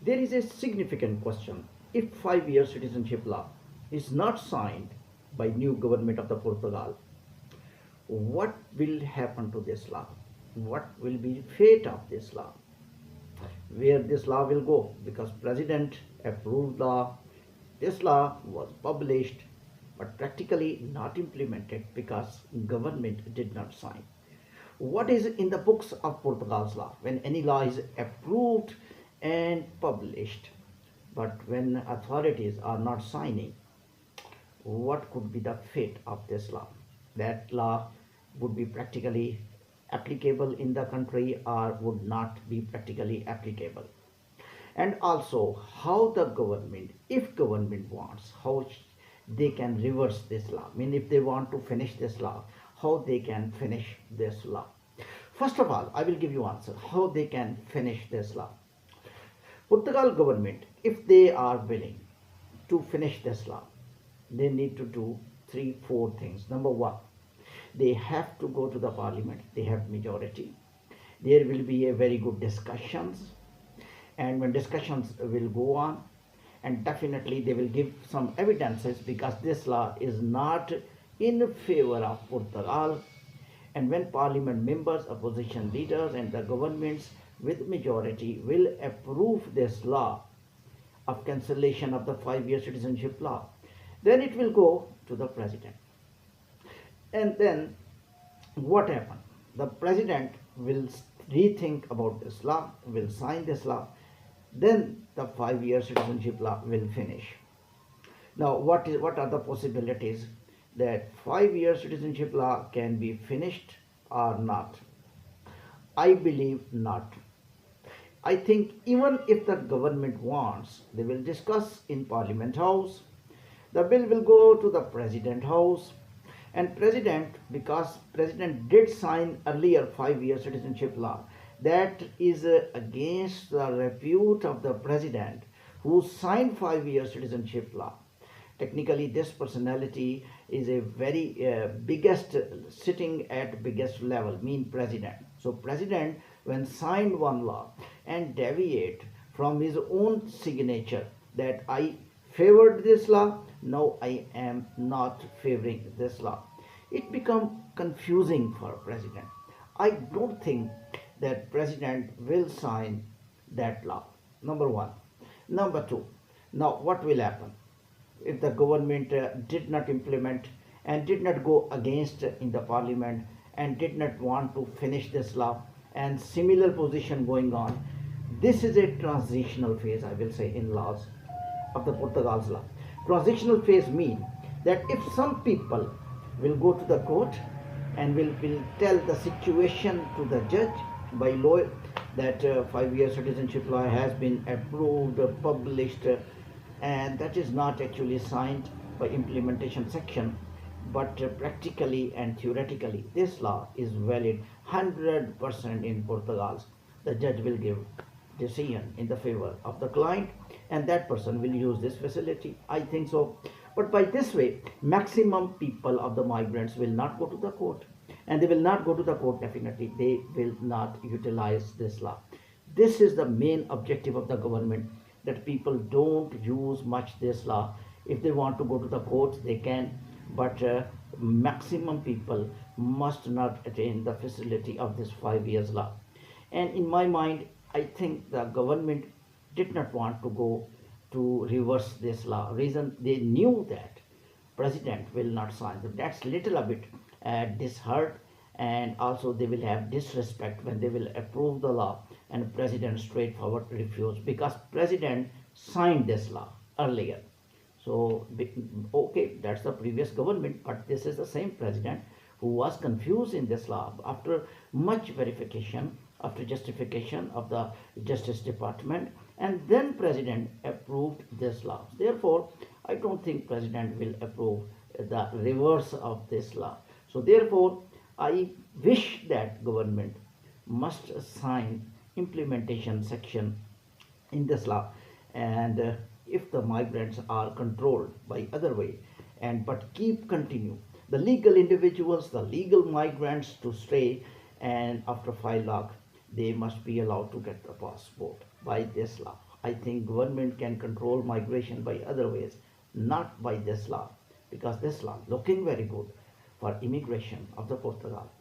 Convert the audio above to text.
There is a significant question. If 5 year citizenship law is not signed by new government of the Portugal, what will happen to this law? What will be the fate of this law? Where this law will go? Because President approved law, this law was published but practically not implemented because government did not sign. What is in the books of Portugal's law? When any law is approved and published, but when authorities are not signing, what could be the fate of this law? That law would be practically applicable in the country or would not be practically applicable. And also how the government, if government wants, how they can reverse this law. I mean, if they want to finish this law, how they can finish this law. First of all, I will give you answer how they can finish this law. Portugal government, if they are willing to finish this law, they need to do three, four things. Number one, they have to go to the parliament. They have majority. There will be a very good discussions, and when discussions will go on, and definitely they will give some evidences because this law is not in favor of Portugal. And when parliament members, opposition leaders, and the governments with majority will approve this law of cancellation of the 5 year citizenship law, then it will go to the president. And then what happened? The president will rethink about this law, will sign this law, then the 5 year citizenship law will finish. Now, what are the possibilities that 5 year citizenship law can be finished or not? I believe not. I think even if the government wants, they will discuss in Parliament House. The bill will go to the President House, and President, because President did sign earlier 5 year citizenship law, that is against the repute of the President who signed 5 year citizenship law. Technically, this personality is a very biggest, sitting at biggest level, mean President. So President, when signed one law and deviate from his own signature that I favored this law, now I am not favoring this law, it become confusing for President. I don't think that President will sign that law. Number one. Number two. Now what will happen if the government did not implement and did not go against in the parliament and did not want to finish this law, and similar position going on? This is a transitional phase, I will say, in laws of the Portugal's law. Transitional phase mean that if some people will go to the court and will tell the situation to the judge by law that 5 year citizenship law has been approved, published, and that is not actually signed by implementation section, but practically and theoretically this law is valid 100% in Portugal. The judge will give decision in the favor of the client, and that person will use this facility. I think so. But by this way, maximum people of the migrants will not go to the court, and they will not go to the court. Definitely they will not utilize this law. This is the main objective of the government, that people don't use much this law. If they want to go to the courts, they can, but maximum people must not attain the facility of this 5 years law. And in my mind, I think the government did not want to go to reverse this law. Reason, they knew that president will not sign. So that's little a bit dishurt, and also they will have disrespect when they will approve the law and president straightforward refuse, because president signed this law earlier. So okay, that's the previous government, but this is the same president who was confused in this law. After much verification, after justification of the Justice Department, and then President approved this law. Therefore, I don't think President will approve the reverse of this law. So therefore, I wish that government must sign implementation section in this law, and if the migrants are controlled by other way, and but keep continue the legal individuals, the legal migrants to stay, and after 5 lakh they must be allowed to get the passport by this law. I think government can control migration by other ways, not by this law, because this law looking very good for immigration of the Portugal,